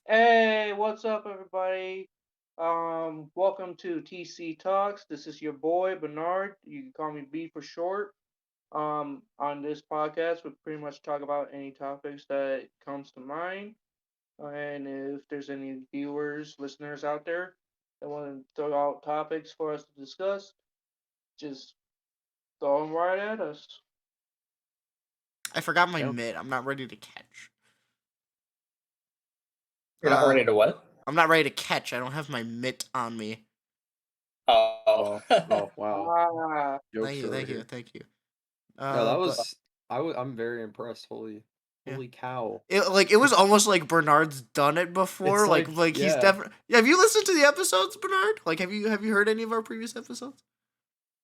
Hey, what's up, everybody? Welcome to TC Talks. This is your boy Bernard. You can call me B for short. On this podcast, we pretty much talk about any topics that comes to mind, and if there's any viewers, listeners out there that want to throw out topics for us to discuss, just throw them right at us. I forgot my Yep. mitt. I'm not ready to catch. You're not ready to what? I'm not ready to catch. I don't have my mitt on me. Oh. Oh, wow. Ah, Thank Jokes you, over thank you, here. thank you. No, that But was I'm very impressed. Holy yeah, cow. it was almost like Bernard's done it before. It's Like he's yeah. definitely. Yeah, have you listened to the episodes, Bernard? Like have you heard any of our previous episodes?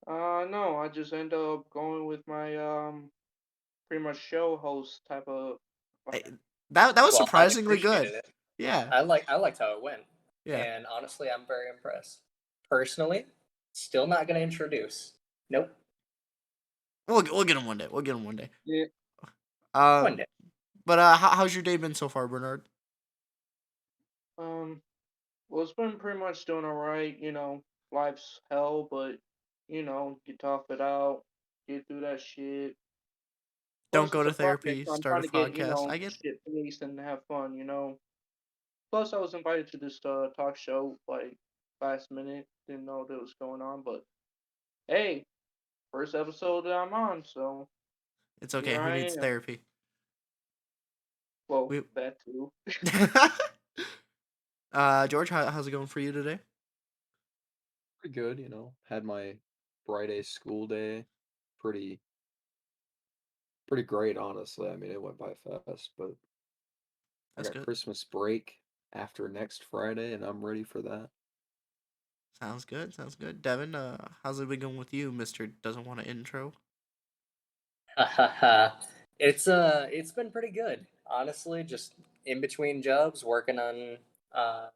no, I just end up going with my pretty much show host type of. I, that was Well, I surprisingly good. appreciated it. Yeah, I liked how it went. yeah. And honestly, I'm very impressed. Personally, still not gonna introduce. Nope. We'll get him one day. We'll get him one day. Yeah. Uh, One day. but how's your day been so far, Bernard? Um, well, it's been pretty much doing alright. Life's hell, but get tough it out, get through that shit. Don't Plus, go it's a to project, therapy. so I'm Start trying a to get podcast. I get. shit faced and have fun. Plus, I was invited to this talk show like last minute. Didn't know that was going on, but hey, first episode that I'm on, so It's okay. here Who I needs am. therapy? Well, We. that too. George, how's it going for you today? Pretty good, Had my Friday school day. Pretty great, honestly. I mean, it went by fast, but I That's got good. Christmas break after next Friday and I'm ready for that. Sounds good. Sounds good. Devin, how's it been going with you, Mister? Doesn't want an intro. It's been pretty good. Honestly, just in between jobs, working on uh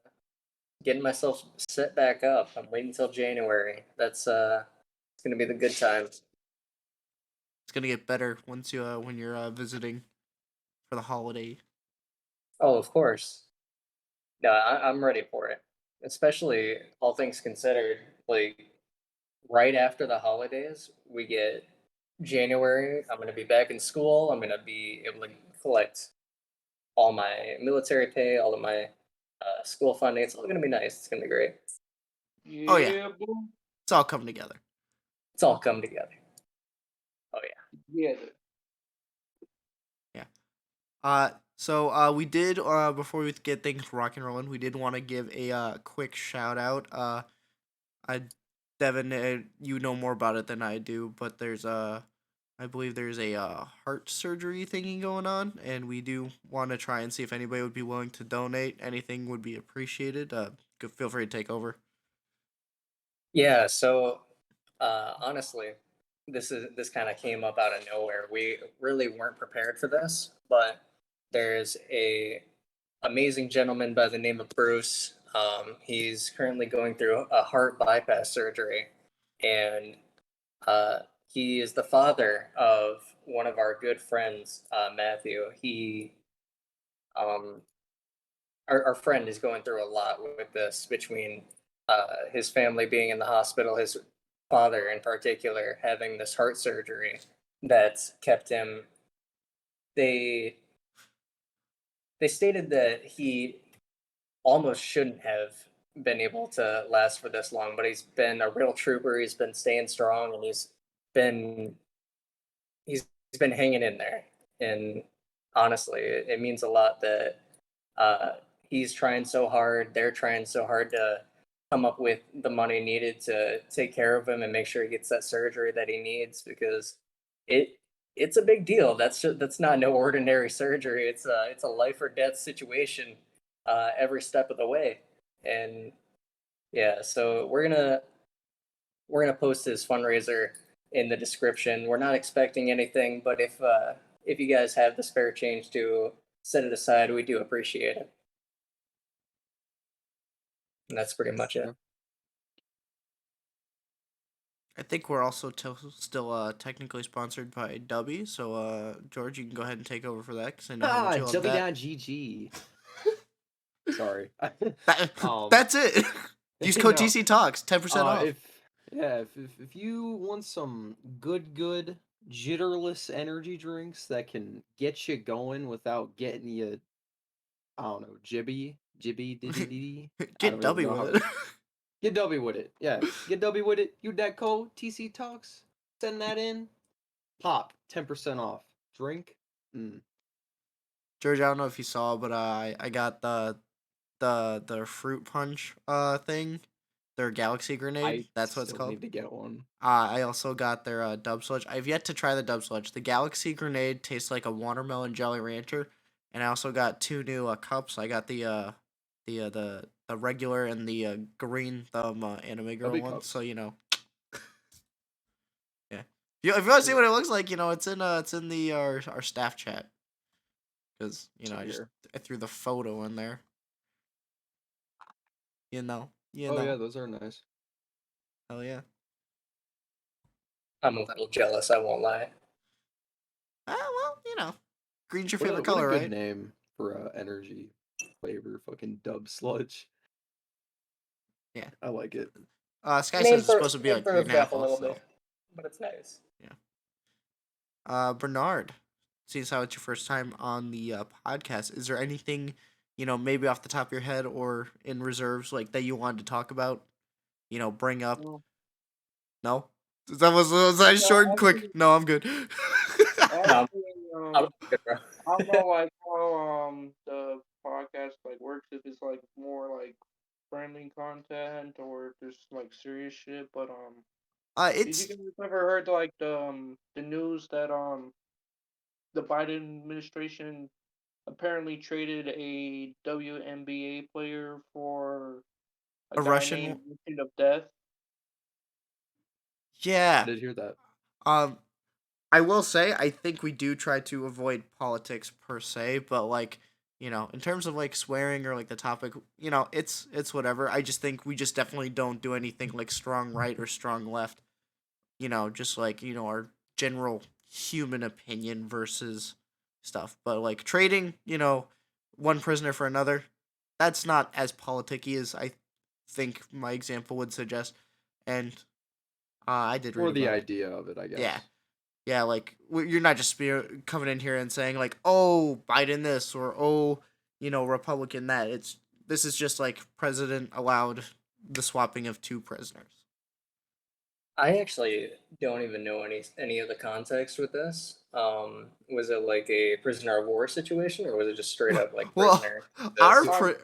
getting myself set back up. I'm waiting until January. That's it's gonna be the good times. It's gonna get better once you when you're visiting for the holiday. Oh, of course. No, I'm ready for it. Especially all things considered, like right after the holidays, we get January. I'm gonna be back in school. I'm gonna be able to collect all my military pay, all of my school funding. It's all gonna be nice. It's gonna be great. Oh yeah, Yeah, boy. it's all coming together. It's all come together. Oh yeah. Yeah. Yeah. So we did before we get things rocking and rolling, we did want to give a quick shout out. I Devin, you know more about it than I do, but there's I believe there's a heart surgery thingy going on, and we do want to try and see if anybody would be willing to donate. Anything would be appreciated. Feel free to take over. Yeah. So honestly, this kind of came up out of nowhere. We really weren't prepared for this, but there's a amazing gentleman by the name of Bruce. He's currently going through a heart bypass surgery, and uh, he is the father of one of our good friends, Matthew. Um, our friend is going through a lot with this between his family being in the hospital, his father in particular having this heart surgery that's kept him. They they stated that he almost shouldn't have been able to last for this long, but he's been a real trooper. He's been staying strong, and been he's been hanging in there. And honestly, it means a lot that uh, he's trying so hard. They're trying so hard to come up with the money needed to take care of him and make sure he gets that surgery that he needs because it it's a big deal. That's not no ordinary surgery. It's a life or death situation every step of the way. And yeah, so we're gonna post his fundraiser in the description. We're not expecting anything, but if you guys have the spare change to set it aside, we do appreciate it. And that's pretty much it. Yeah. I think we're also still technically sponsored by Dubby, so George, you can go ahead and take over for that because I know how much you love that. GG. Sorry. That's it. Use code No. TC Talks, 10% off. If you want some good jitterless energy drinks that can get you going without getting you, I don't know, jibby diddy. I Get don't even W know how with to it. get W with it. Yeah, get W with it. Use that code TC Talks. Send that in. Pop 10% off. Drink. George, I don't know if you saw, but I got the fruit punch thing, their galaxy grenade. I That's what it's still called. need to get one. I also got their Dub Sludge. I've yet to try the Dub Sludge. The Galaxy Grenade tastes like a watermelon jelly rancher, and I also got 2 new cups. I got the regular and the green thumb anime girl Chubby one. cups. So yeah. If you want to see what it looks like, it's in the our staff chat, because Here. I threw the photo in there. You Oh know. yeah, those are nice. Hell yeah. I'm a little jealous, I won't lie. Well, green's your What a favorite color, good right? name for energy flavor, fucking Dub Sludge. Yeah. I like it. Sky says it's supposed to be name like throws green it up a apple. little So. bit, but it's nice. Bernard, seems how it's your first time on the podcast. Is there anything, maybe off the top of your head or in reserves like that you wanted to talk about? Bring up. No. No, was that short and quick? No, I'm good. Actually, I'm good, bro. I don't know like how the podcast like works, if it's like more like friendly content or if there's like serious shit. But did you It's guys ever heard like the news that the Biden administration apparently traded a WNBA player for a a guy Russian. named Richard of Death? I Yeah. did hear that. I will say I think we do try to avoid politics per se, but like in terms of like swearing or like the topic, it's whatever. I just think we just definitely don't do anything like strong right or strong left. Just like our general human opinion versus stuff. But like trading, one prisoner for another, that's not as politicky as I think my example would suggest. And I did read Or the about it. idea of it, I guess. Yeah, like you're not just coming in here and saying like, "Oh, Biden this" or "Oh, Republican that." This is just like president allowed the swapping of 2 prisoners. I actually don't even know any of the context with this. Was it like a prisoner of war situation, or was it just straight up like Well, prisoner? our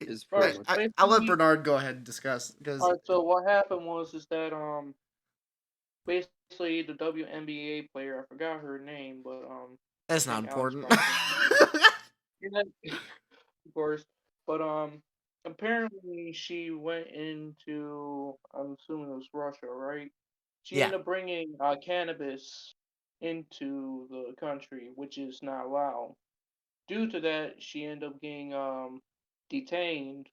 Is Right. pretty much I'll let Bernard go ahead and discuss because Alright, so what happened was that basically the WNBA player, I forgot her name, but that's I not think Alex important. probably yeah, of course. But apparently she went into, I'm assuming it was Russia, right? She Yeah. ended up bringing cannabis into the country, which is not allowed. Due to that, she ended up getting detained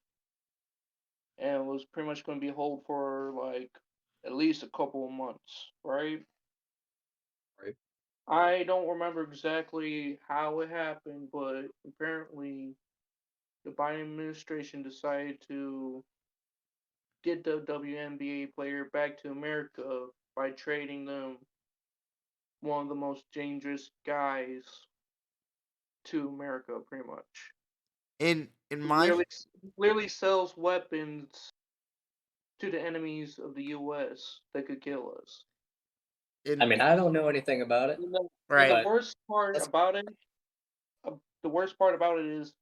and was pretty much going to be hold for like at least a couple of months, right? right. I don't remember exactly how it happened, but apparently the Biden administration decided to get the WNBA player back to America by trading them one of the most dangerous guys to America, pretty much. In He my clearly sells weapons to the enemies of the U.S. that could kill us. I mean, I don't know anything about it, And the, and the right. worst part that's- about it, the worst part about it is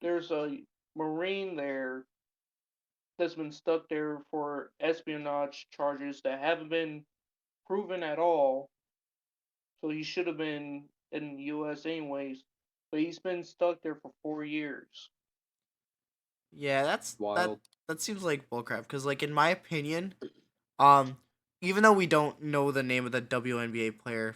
there's a Marine there that's been stuck there for espionage charges that haven't been proven at all. So he should have been in the U.S. anyways, but he's been stuck there for 4 years. Yeah, Wild. that seems like bullcrap because like in my opinion, um even though we don't know the name of the WNBA player,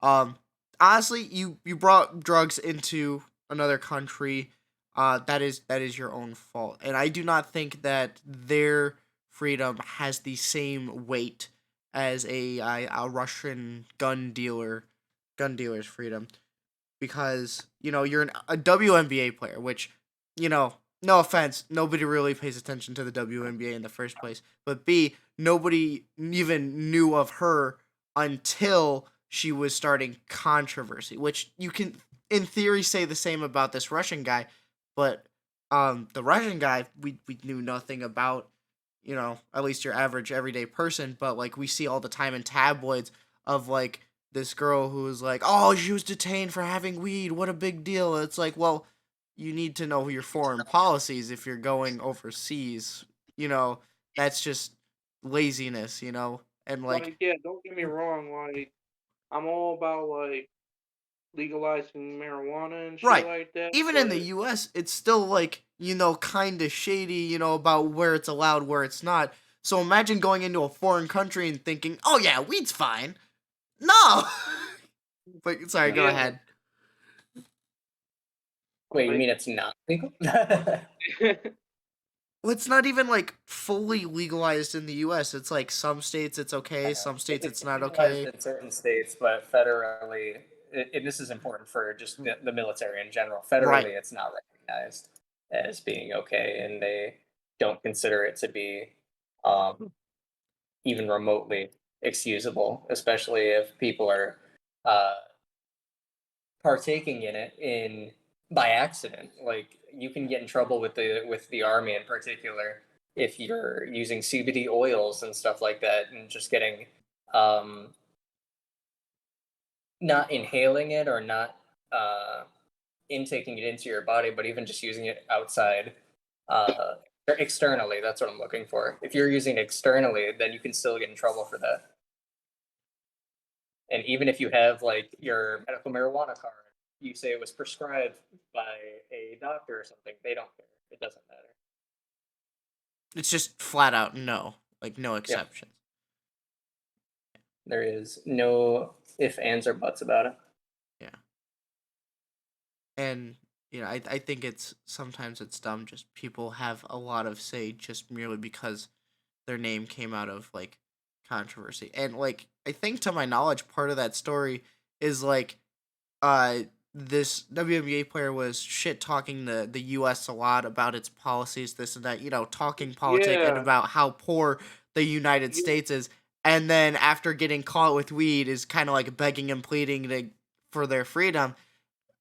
um honestly, you brought drugs into another country, that is your own fault. And I do not think that their freedom has the same weight as a Russian gun dealer's freedom, because you're a WNBA player, which you know no offense, nobody really pays attention to the WNBA in the first place. But B, nobody even knew of her until she was starting controversy, which you can, in theory, say the same about this Russian guy. But the Russian guy, we knew nothing about, at least your average everyday person. But like we see all the time in tabloids of like this girl who was like, oh, she was detained for having weed. What a big deal. It's like, well, you need to know your foreign policies if you're going overseas. You know, that's just laziness, and like, Like, yeah, don't get me wrong. Like, I'm all about like legalizing marijuana and shit right. like that. Even in the But US, it's still like, kind of shady, about where it's allowed, where it's not. So imagine going into a foreign country and thinking, oh yeah, weed's fine. No! But sorry, go yeah, ahead. Wait, you like mean it's not legal? Well, it's not even like fully legalized in the US. It's like some states it's okay, some states it's It's not legalized okay. in certain states, but federally, and this is important for just the military in general. Right. Federally, it's not recognized as being okay, and they don't consider it to be um, even remotely excusable, especially if people are uh, partaking in it in by accident. Like you can get in trouble with the army in particular if you're using CBD oils and stuff like that, and just getting um, not inhaling it or not intaking it into your body, but even just using it outside. Externally, that's what I'm looking for. If you're using it externally, then you can still get in trouble for that. And even if you have like your medical marijuana card, you say it was prescribed by a doctor or something, they don't care. It doesn't matter. It's just flat out no. Like no Yep. exceptions. There is no if, ands, or buts about it. Yeah. And I think it's sometimes it's dumb, just people have a lot of say just merely because their name came out of like controversy. And like I think to my knowledge part of that story is like uh this WNBA player was shit talking the US a lot about its policies, this and that, talking politic and yeah, about how poor the United yeah, States is. And then after getting caught with weed is kind of like begging and pleading for their freedom.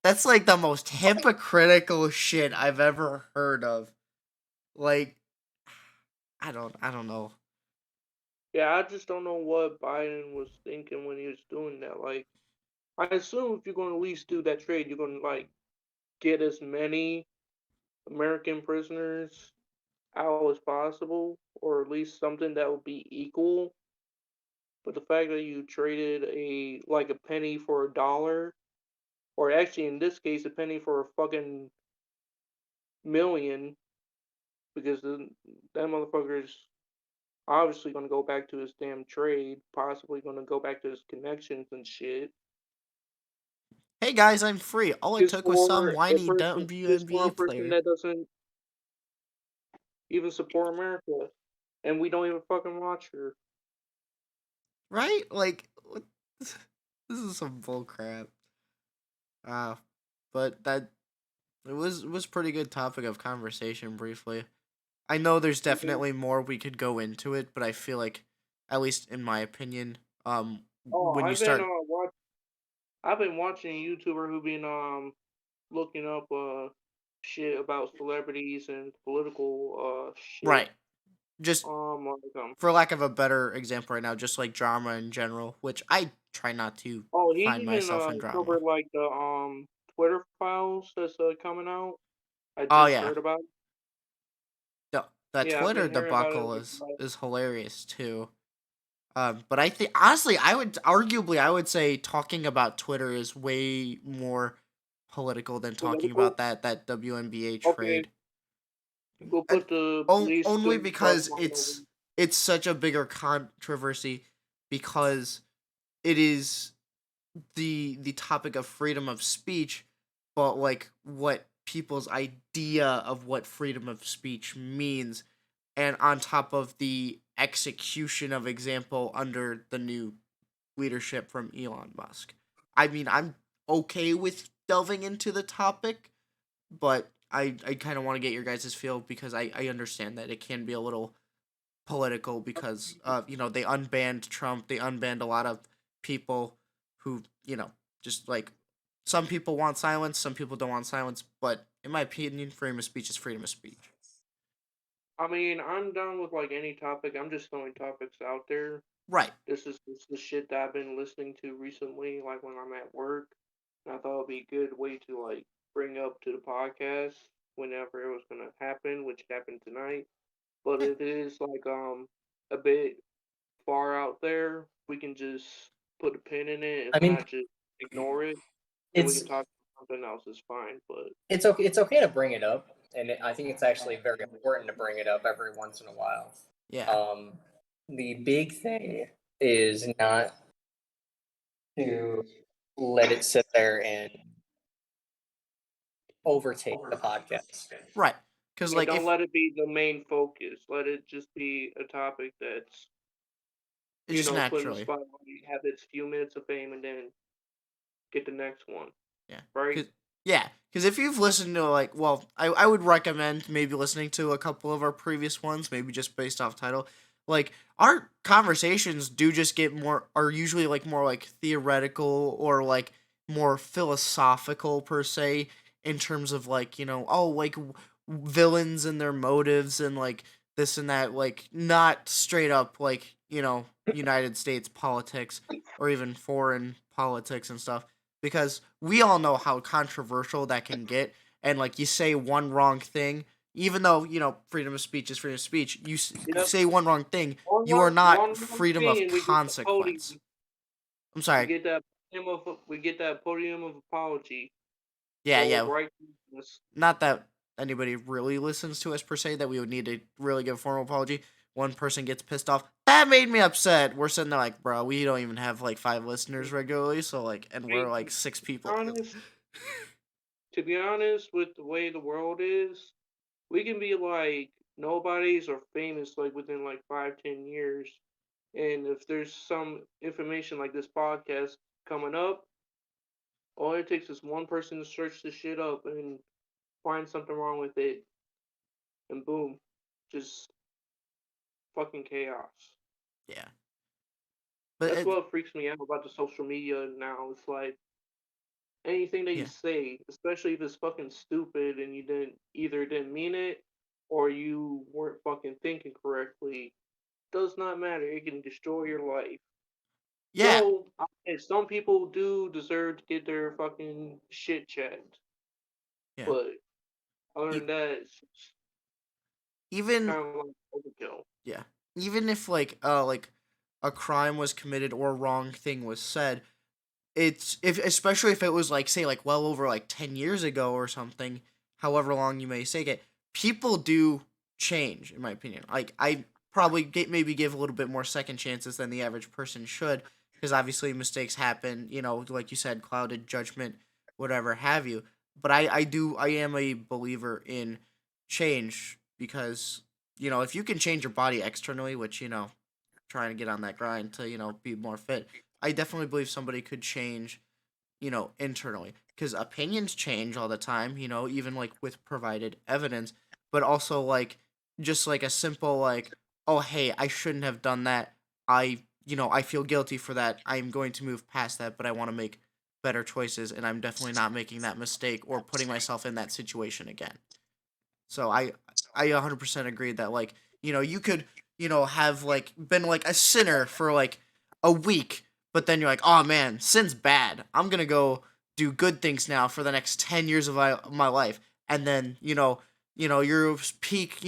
That's like the most hypocritical shit I've ever heard of. Like I don't know. yeah. I just don't know what Biden was thinking when he was doing that. Like, I assume if you're going to at least do that trade, you're going to like get as many American prisoners out as possible, or at least something that would be equal. But the fact that you traded a penny for a dollar, or actually in this case a penny for a fucking million, because that motherfucker's obviously gonna go back to his damn trade, possibly gonna go back to his connections and shit. Hey guys, I'm free. All it Is took was some for a whiny person, is for a WNBA person player. that doesn't even support America, and we don't even fucking watch her. Right? Like what? This is some bull crap. Uh but that it was pretty good topic of conversation briefly. I know there's Mhm. definitely more we could go into it, but I feel like at least in my opinion, Oh, when you start I've been watching a YouTuber who been looking up shit about celebrities and political shit. right, just Like for lack of a better example right now, just like drama in general, which I try not to oh, he find even myself in drama. covered like the Twitter files that's coming out. I Oh just yeah. heard about it. The Yeah, I've Twitter been hearing about it. debacle is hilarious too. But I think honestly, I would say talking about Twitter is way more political than talking Political. about that WNBA Okay, trade. go And put the police only good stuff because on over. it's such a bigger controversy because it is the topic of freedom of speech, but like what people's idea of what freedom of speech means, and on top of the execution of example under the new leadership from Elon Musk. I mean, I'm okay with delving into the topic, but I kind of want to get your guys' feel because I understand that it can be a little political because they unbanned Trump, they unbanned a lot of people who just like some people want silence, some people don't want silence, but in my opinion, freedom of speech is freedom of speech. I mean, I'm down with like any topic. I'm just throwing topics out there. Right. This is the shit that I've been listening to recently, like when I'm at work. And I thought it'd be a good way to like bring up to the podcast whenever it was gonna happen, which happened tonight. But Yeah. if it is like a bit far out there, we can just put a pin in it. If I mean, not, just ignore it, and we it's can talk about something else. It's fine. But it's okay. It's okay to bring it up, and I think it's actually very important to bring it up every once in a while. Yeah. The big thing is not to let it sit there and overtake the podcast. Right. Because like don't if let it be the main focus. Let it just be a topic that's it's just put in the naturally. spotlight, have its few minutes of fame, and then get the next one. Yeah. Right? Because if you've listened to I would recommend maybe listening to a couple of our previous ones, maybe just based off title. Like our conversations do just are usually like more like theoretical or like more philosophical per se in terms of like villains and their motives and like this and that, like not straight up like United States politics or even foreign politics and stuff, because we all know how controversial that can get. And like you say one wrong thing, even though freedom of speech is freedom of speech, you Yep. say one wrong thing, One you are wrong not thing, freedom of and we get the consequence. podium. I'm We sorry. get that podium of apology. Yeah. Right. Not that anybody really listens to us per se, that we would need to really give a formal apology. One person gets pissed off. That made me upset. We're sitting there like, bro, we don't even have like 5 listeners regularly, so like, and we're like 6 people. To be honest, with the way the world is, we can be like nobodies or famous like within like 5-10 years. And if there's some information like this podcast coming up, all it takes is one person to search the shit up and find something wrong with it, and boom, just fucking chaos. Yeah. But That's what freaks me out about the social media now. It's like anything that you yeah. say, especially if it's fucking stupid and you didn't mean it or you weren't fucking thinking correctly, does not matter. It can destroy your life. Yeah. So, some people do deserve to get their fucking shit checked, Yeah. but other than that, it's Even kind of like overkill. yeah. Even if like a crime was committed or a wrong thing was said, it's if especially if it was like say like well over like 10 years ago or something, however long you may say it, people do change in my opinion. Like I probably maybe give a little bit more second chances than the average person should, because obviously mistakes happen, like you said, clouded judgment, whatever have you. But I am a believer in change because if you can change your body externally, which trying to get on that grind to be more fit, I definitely believe somebody could change, internally, because opinions change all the time, even like with provided evidence, but also like just like a simple like, oh hey, I shouldn't have done that. I feel guilty for that. I'm going to move past that, but I want to make better choices, and I'm definitely not making that mistake or putting myself in that situation again. So I 100% agree that like you could have like been like a sinner for like a week, but then you're like, oh man, sin's bad. I'm gonna go do good things now for the next 10 years of my life, and then you're peak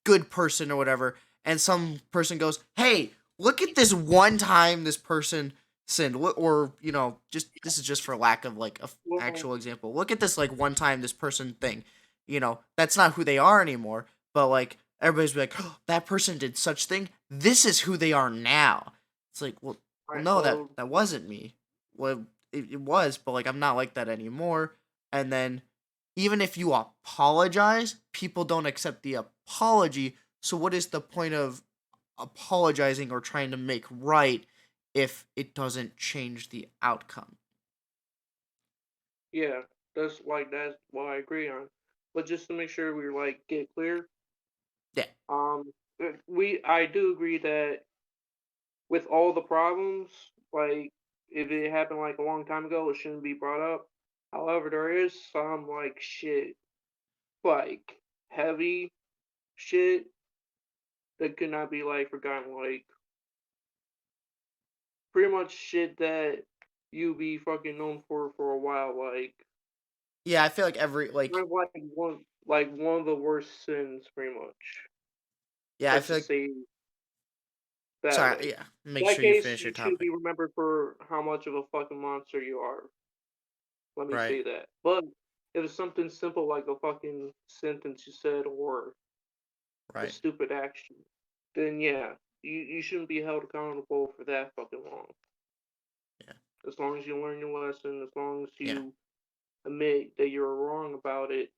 good person or whatever, and some person goes, hey, look at this one time this person sinned, or just this is just for lack of like a Well, actual example. Look at this like one time this person thing, that's not who they are anymore, but like everybody's like, oh, that person did such thing, this is who they are now. It's like, well, alright, no, that well, that wasn't me. Well, it was, but like I'm not like that anymore. And then even if you apologize, people don't accept the apology. So what is the point of apologizing or trying to make right if it doesn't change the outcome? yeah, that's what I agree on. but just to make sure we like get clear, Yeah. I do agree that with all the problems, like if it happened like a long time ago, it shouldn't be brought up. However, there is some like shit, like heavy shit that could not be like forgotten, like pretty much shit that you be fucking known for a while, like Yeah, I feel like kind of like one of the worst sins, pretty much. yeah, I Let's feel just like say that sorry, way. yeah. Make In that sure you case, finish your you should be topic. remembered for how much of a fucking monster you are. Let me Right. say that. But if it's something simple like a fucking sentence you said or a Right. stupid action, then yeah, you shouldn't be held accountable for that fucking long. Yeah. As long as you learn your lesson, as long as Yeah. you admit that you're wrong about it,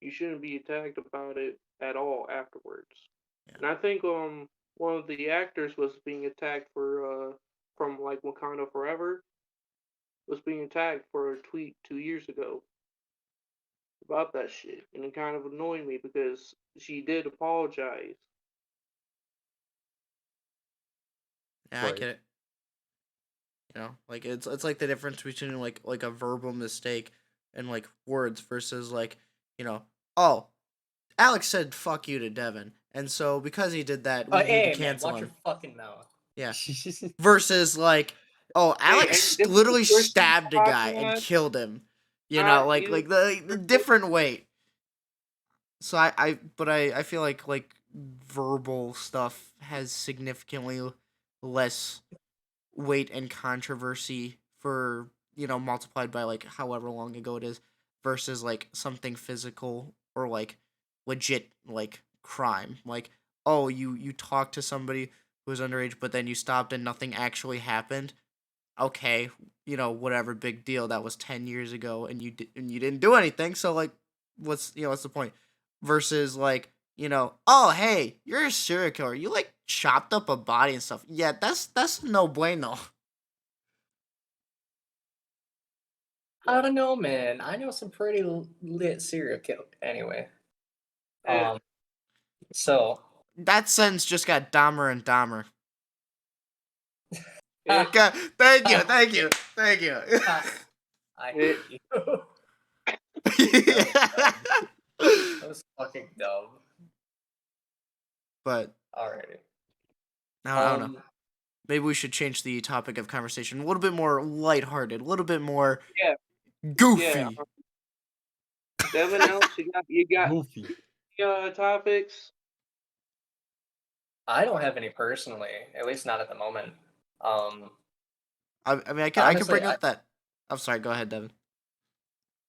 you shouldn't be attacked about it at all afterwards. Yeah. And I think one of the actors was being attacked for from like Wakanda Forever was being attacked for a tweet 2 years ago about that shit, and it kind of annoyed me because she did apologize. Yeah, I Right. get it. You know, like it's like the difference between like a verbal mistake and like words versus like, you know, oh, Alex said fuck you to Devin. And so because he did that, we need to Hey man, cancel watch your him. fucking mouth. Yeah. Versus like, oh, Hey, ain't Alex this the literally Christian stabbed a guy and podcast? killed him. You know, Not like you. the different weight. So I feel like verbal stuff has significantly less weight and controversy for, you know, multiplied by like however long ago it is versus like something physical or like legit like crime. Like, oh, you talked to somebody who was underage but then you stopped and nothing actually happened. Okay, you know, whatever, big deal. That was 10 years ago and and you didn't do anything. So like what's the point? Versus like, you know, oh, hey, you're a serial killer. You like chopped up a body and stuff. Yeah, that's no bueno. I don't know, man. I know some pretty lit serial killer. Anyway, Yeah. um, so That sentence just got dumber and dumber. Yeah. God, thank you, thank you, thank you. I Yeah. hate you. That was fucking dumb. But Alrighty. I don't know. Maybe we should change the topic of conversation a little bit more lighthearted, a little bit more Yeah. Yeah. goofy. Devin else, you got Goofy. topics? I don't have any personally, at least not at the moment. Um, I mean, I could honestly, bring up that. I'm sorry. Go ahead, Devin.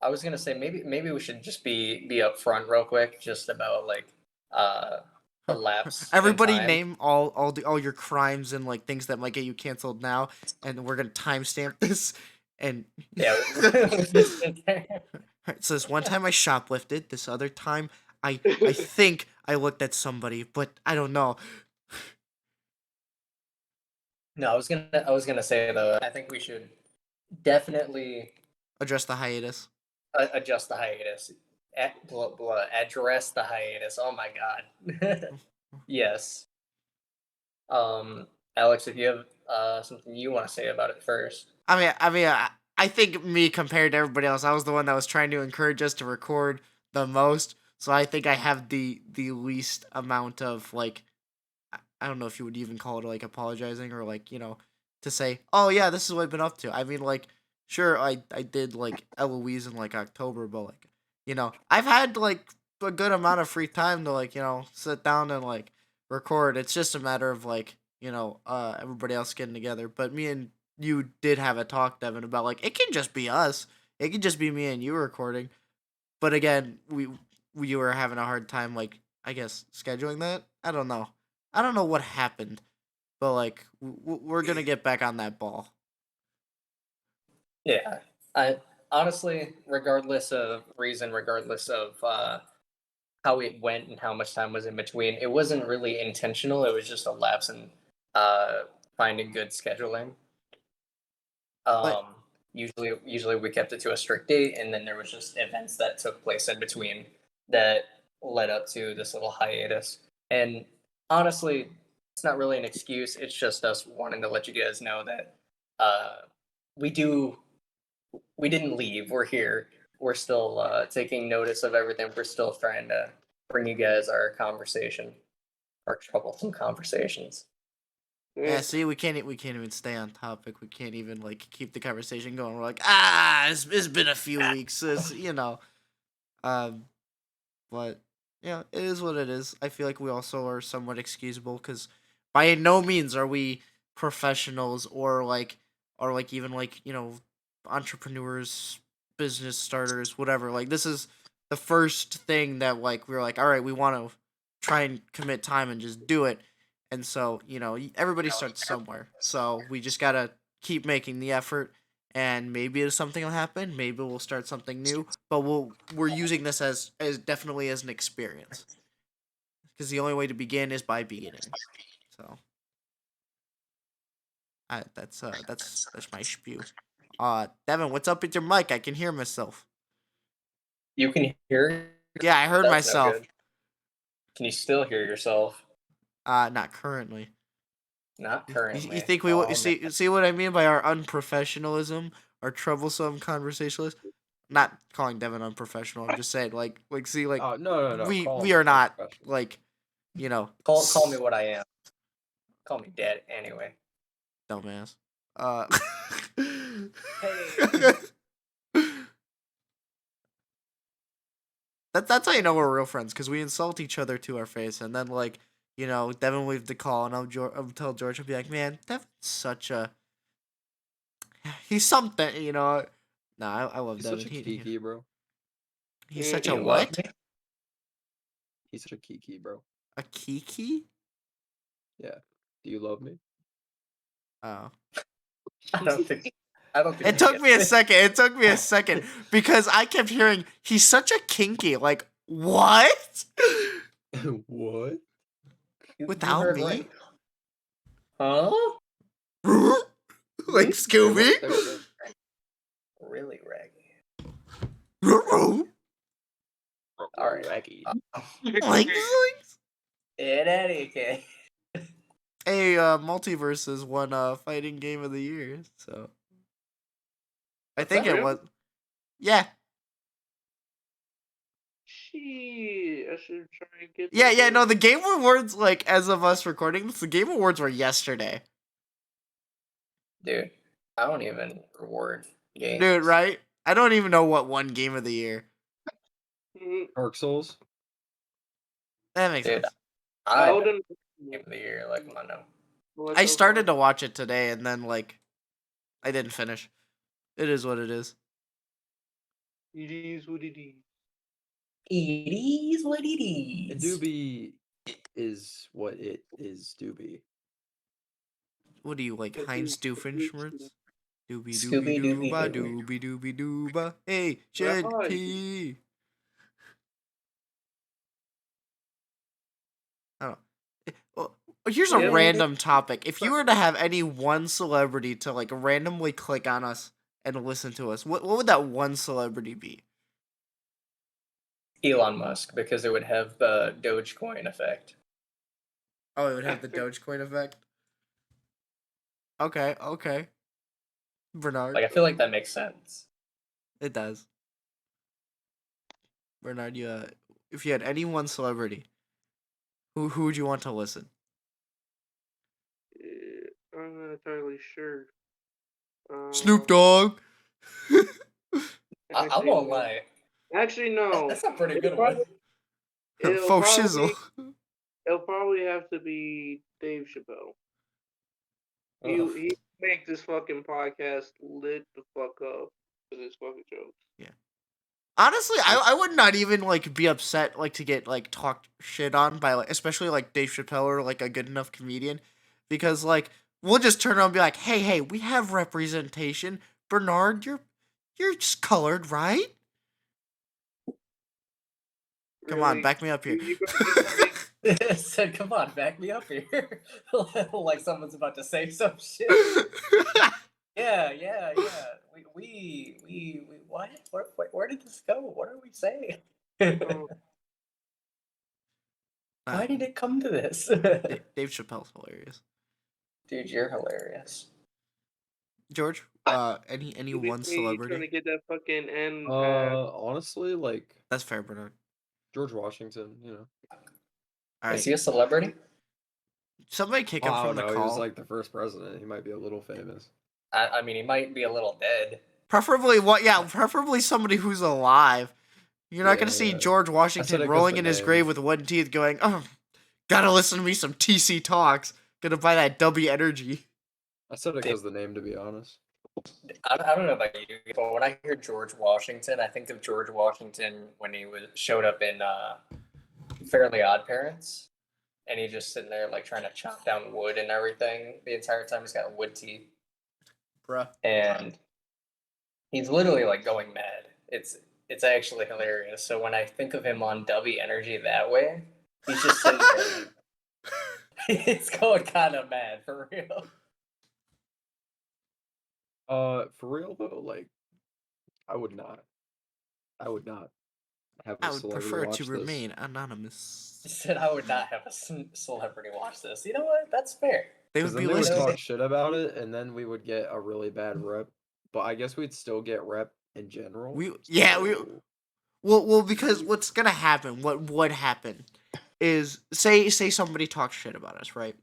I was gonna say maybe we should just be upfront real quick, just about like uh the lapse in Everybody time. name all your crimes and like things that might get you canceled now, and we're gonna timestamp this. And Yeah. so this one time I shoplifted. This other time I think I looked at somebody, but I don't know. No, I was gonna say though, I think we should definitely Address the hiatus. adjust the hiatus. Address the hiatus. Oh my god. Yes. Alex, if you have something you want to say about it first. I think me compared to everybody else, I was the one that was trying to encourage us to record the most. So I think I have the least amount of like, I don't know if you would even call it like apologizing or like, you know, to say, oh yeah, this is what I've been up to. I mean, like, sure, I did like Eloise in like October, but like, you know, I've had like a good amount of free time to like, you know, sit down and like record. It's just a matter of like, you know, everybody else getting together. But me and you did have a talk, Devin, about like it can just be us. It can just be me and you recording. But again, we were having a hard time like I guess scheduling that. I don't know. I don't know what happened, but like we're gonna get back on that ball. Yeah. I honestly, regardless of reason, regardless of how it went and how much time was in between, it wasn't really intentional. It was just a lapse in uh, finding good scheduling. But Usually we kept it to a strict date, and then there was just events that took place in between. that led up to this little hiatus. And honestly, it's not really an excuse. It's just us wanting to let you guys know that we didn't leave. We're here. We're still taking notice of everything. We're still trying to bring you guys our conversation, our troublesome conversations. Yeah, see, we can't even stay on topic. We can't even like keep the conversation going. We're like, it's been a few weeks, you know. But yeah, it is what it is. I feel like we also are somewhat excusable because by no means are we professionals or even like entrepreneurs, business starters, whatever. Like this is the first thing that like we're like, all right, we want to try and commit time and just do it. And so everybody starts somewhere. So we just gotta keep making the effort and maybe something will happen. Maybe we'll start something new, but we're using this as definitely as an experience because the only way to begin is by beginning. So, that's my spew. Devin, what's up with your mic? I can hear myself. You can hear? Yeah, I heard That's no myself. good. Can you still hear yourself? Not currently. Not You currently. think we see what I mean by our unprofessionalism, our troublesome conversationalist? Not calling Devin unprofessional. I'm just saying like see like Oh no. we are not like Call me what I am. Call me dead anyway. dumbass. Hey. That's how you know we're real friends because we insult each other to our face, and then Devin will leave the call, and I'll tell George, I'll be like, man, Devin's such a he's something, No, I love He's Devin. such a kiki, bro. He's such You a love what? me? He's such a kiki, bro. A kiki? Yeah. Do you love me? Oh. I don't think. It took me a second because I kept hearing he's such a kinky. Like what? What? Without heard me? right. Huh? Like Scooby? Really raggy. Like All right. Raggy. In any case. Hey, Multiverses won fighting game of the year, so I What's think that? it was. Yeah. Shit, I should try and get. Yeah. No, the Game Awards, like as of us recording this, the Game Awards were yesterday. Dude, I don't even reward games. Dude, right? I don't even know what won Game of the Year. Dark Souls. That makes Dude, sense. I Elden. game of the year like Mono. What's I up, started to watch it today, and then I didn't finish. It is what it is. It is what it is. It is what it is. Doobie is what it is, Doobie. What do you like, Heinz Doofenshmirtz? Doobie Scooby doobie Dooby dooba, Doo. doobie doobie dooba. Hey, JP. I don't know. Here's a Yeah. random topic. If you were to have any one celebrity to like randomly click on us and listen to us, what would that one celebrity be? Elon Musk, because it would have the Dogecoin effect. Oh, it would have the Dogecoin effect? Okay. Bernard. Like, I feel like that makes sense. It does. Bernard, if you had any one celebrity, who would you want to listen? I'm not entirely sure. Snoop Dogg. I won't lie. Actually, no. That's a pretty It'll good one. Faux shizzle. It'll probably have to be Dave Chappelle. He make this fucking podcast lit the fuck up with his fucking jokes. Yeah. Honestly, I would not even like be upset like to get like talked shit on by like especially like Dave Chappelle or like a good enough comedian, because like we'll just turn around and be like, hey, we have representation. Bernard, you're just colored, right? Come on, Really? back me up here. Said, come on, back me up here. Like someone's about to say some shit. Yeah. We what? Where did this go? What are we saying? Why did it come to this? Dave Chappelle's hilarious. Dude, you're hilarious. George, any You one beat me trying to celebrity? get that fucking N. Honestly, like That's fair, Bernard. George Washington, you know. All Is right, he a celebrity? somebody kick Oh, him I from don't the know. He was call. like the first president. He might be a little famous. I mean, he might be a little dead. Preferably what? Yeah, preferably somebody who's alive. You're not gonna see Yeah. George I said Washington it 'cause rolling the in his grave name. with wooden teeth, going, "Oh, gotta listen to me some TC Talks. Gonna buy that W energy." I said it because the name, to be honest. I don't know about you, but when I hear George Washington, I think of George Washington when he showed up in Fairly Odd Parents, and he's just sitting there like trying to chop down wood and everything the entire time. He's got wood teeth, Bruh. and he's literally like going mad. It's actually hilarious. So when I think of him on W Energy that way, he's just sitting there. Like, it's going kind of mad for real. For real though, like, I would not have a I would celebrity prefer watch to He this. remain anonymous. said I would not have a celebrity watch this. You know what? That's fair. They Because would then be they would listening. talk shit about it, and then we would get a really bad rep. But I guess we'd still get rep in general. so- Well, because what's gonna happen? What would happen is say somebody talks shit about us, right?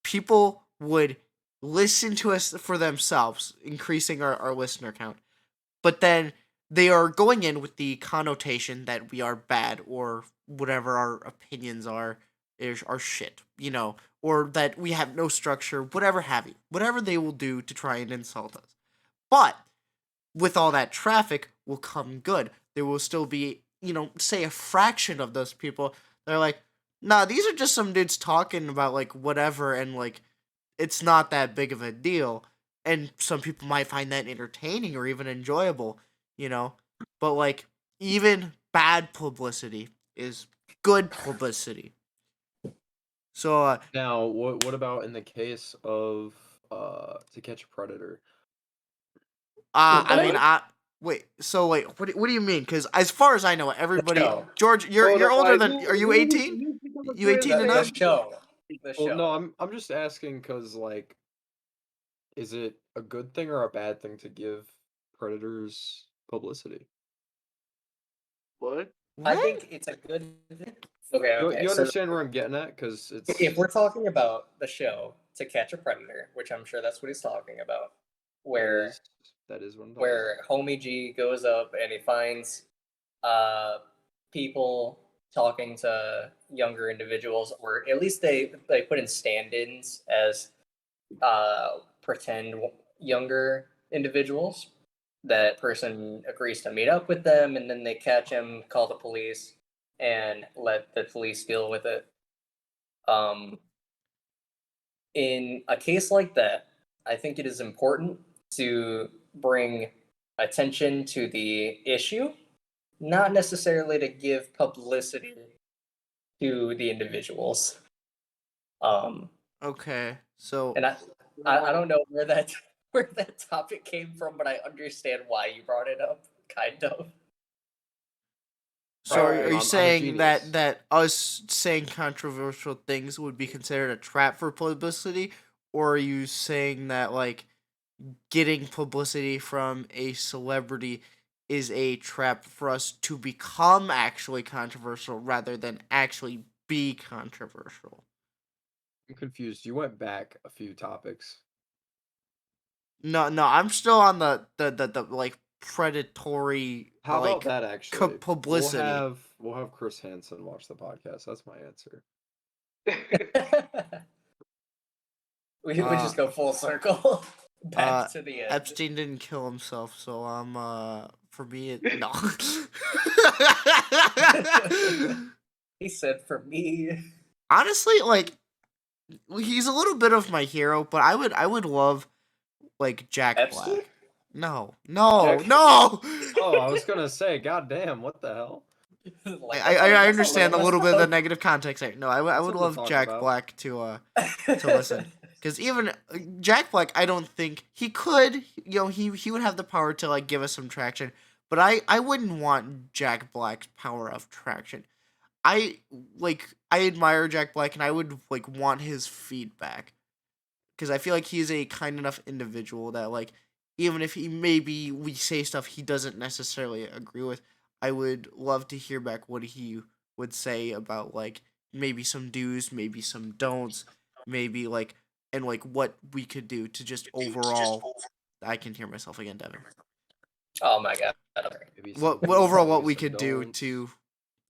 People would listen to us for themselves, increasing our listener count. But then they are going in with the connotation that we are bad or whatever our opinions are shit, or that we have no structure, whatever have you. Whatever they will do to try and insult us. But with all that traffic will come good. There will still be, say a fraction of those people. They're like, nah, these are just some dudes talking about like whatever, and like it's not that big of a deal. And some people might find that entertaining or even enjoyable, But like even bad publicity is good publicity. So Now, what about in the case of To Catch a Predator? I mean, wait. So wait, what do you mean? Because as far as I know, everybody, show. George, you're older than. Are you 18? You 18 The enough? show. The Well, show. no, I'm just asking because, like, is it a good thing or a bad thing to give predators publicity? What? I think it's a good. Okay. You So understand where I'm getting at? Because it's if we're talking about the show To Catch a Predator, which I'm sure that's what he's talking about, where that is what I'm talking where Homie G goes up and he finds people talking to younger individuals, or at least they put in stand-ins as pretend younger individuals. That person agrees to meet up with them, and then they catch him, call the police, and let the police deal with it. In a case like that, I think it is important to bring attention to the issue, not necessarily to give publicity to the individuals. Okay, so And I don't know where that topic came from, but I understand why you brought it up, kind of. are I'm you a saying genius. that us saying controversial things would be considered a trap for publicity, or are you saying that like getting publicity from a celebrity is a trap for us to become actually controversial rather than actually be controversial? I'm confused. You went back a few topics. No, I'm still on the like predatory How like about that? Actually, publicity. We'll have Chris Hansen watch the podcast. That's my answer. We just go full circle back to the end. Epstein didn't kill himself, so for me no. He said for me. Honestly, like he's a little bit of my hero, but I would love like Jack Epstein? Black. No. Jack- No. Oh, I was gonna say, goddamn, what the hell? Like, I understand a that's little bit of the negative context there. No, I would something to love talk Jack about. Black to listen. Because even Jack Black, I don't think he could. He would have the power to like give us some traction. But I wouldn't want Jack Black's power of traction. I admire Jack Black, and I would like want his feedback because I feel like he's a kind enough individual that like even if he maybe we say stuff he doesn't necessarily agree with, I would love to hear back what he would say about like maybe some do's, maybe some don'ts, maybe like and like what we could do to just overall. I can hear myself again, Devin. Oh my god. Maybe What some overall do's, what maybe we some could do don'ts, to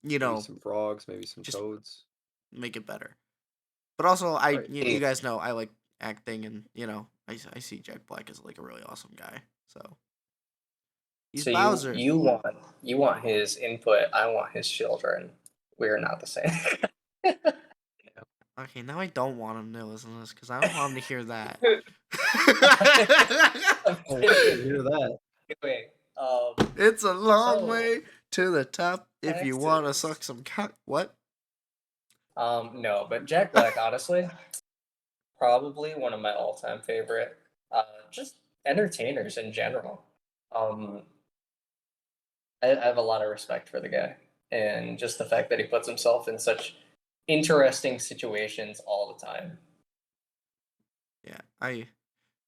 maybe know some frogs, maybe some just toads. make it better. But also, Right. you guys know I like acting, and I see Jack Black as like a really awesome guy. So he's So Bowser. you want his input. I want his children. We're not the same. Okay, now I don't want him to listen to this because I don't want him to hear that. Oh, hear that? Anyway, It's a long So, way to the top if you want to Texas. suck some cock. What? No, but Jack Black, honestly, probably one of my all-time favorite, just entertainers in general. Um, I have a lot of respect for the guy, and just the fact that he puts himself in such interesting situations all the time. Yeah,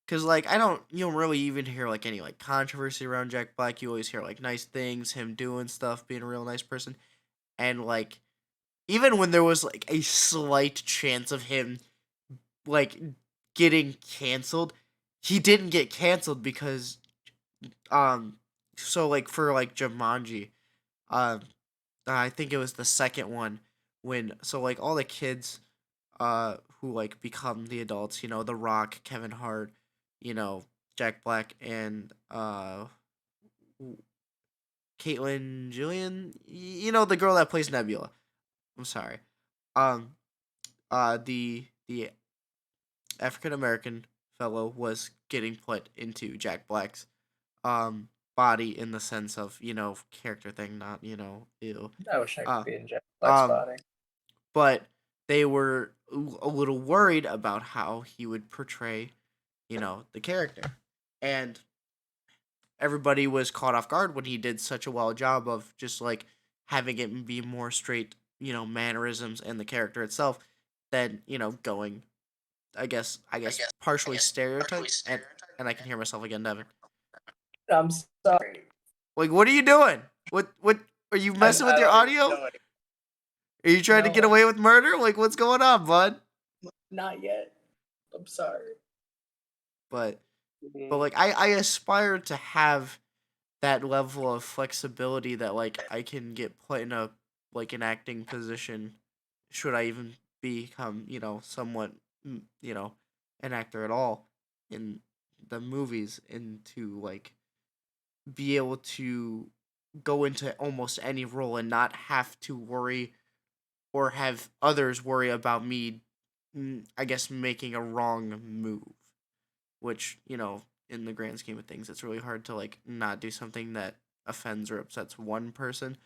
because like you don't really even hear like any like controversy around Jack Black. You always hear like nice things, him doing stuff, being a real nice person, and like even when there was like a slight chance of him like getting canceled, he didn't get canceled because so like for like Jumanji, um I think it was the second one when so like all the kids who like become the adults, The Rock, Kevin Hart, Jack Black and Caitlyn Jillian, the girl that plays Nebula. I'm sorry. Um the African American fellow was getting put into Jack Black's body in the sense of, character thing, not, ew. I wish I could Uh be in Jack Black's um body. but they were a little worried about how he would portray, the character. And everybody was caught off guard when he did such a well job of just like having it be more straight, mannerisms and the character itself than, going I guess partially stereotype and I can hear myself again, Devin. I'm sorry. Like what are you doing? What are you messing with I your don't even audio? know it. Are you trying to get No. away with murder? Like what's going on, bud? Not yet. I'm sorry. But like I aspire to have that level of flexibility that like I can get put in a like an acting position should I even become, somewhat an actor at all in the movies and to like be able to go into almost any role and not have to worry or have others worry about me I guess making a wrong move, which in the grand scheme of things it's really hard to like not do something that offends or upsets one person,